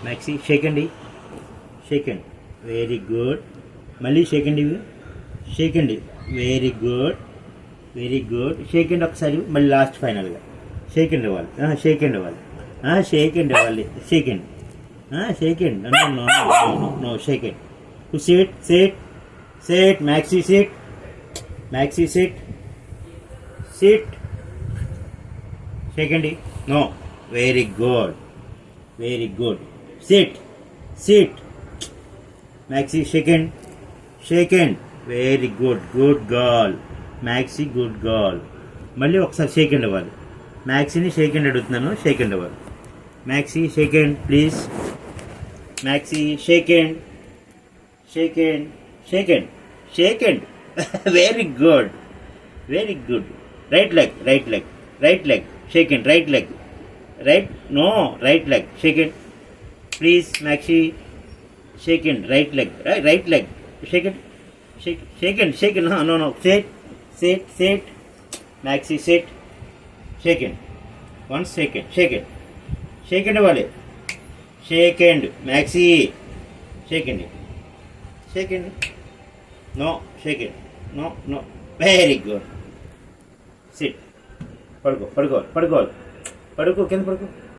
Maxi Sheikh అండి, shake అండి, very good. మళ్ళీ షేక్ అండి, షేక్ అండి, very good, very good. Shake అండి ఒకసారి, మళ్ళీ లాస్ట్ ఫైనల్గా షేక్ అండి ఇవ్వాలి, షేక్ అండి ఇవ్వాలి, షేక్ అండి ఇవ్వాలి, షేక్ అండి, షేక్ అండి, no no no no shake అండి. Sit sit sit Maxi sit, Maxi sit sit. Shake అండి, no, very good, very good. Sit sit Maxi second, second, very good, good girl Maxi, good girl. మళ్ళీ ఒకసారి second ఇవ్వాలి, మ్యాక్సీని second అడుగుతున్నాను, second ఇవ్వాలి. Maxi second please, Maxi second, second, second, second. Very good, very good. Right leg, right leg, right leg, second, right leg, right, no, right leg, second please. Maxi second, right leg, right leg, second, second, second, no no, set set set Maxi set, second, one second, second, second ఇవ్వాలి, second Maxi, second, second, no, second, no no, very good. Sit, పడుకో పడుకో పడుకో పడుకో, కింద పడుకో.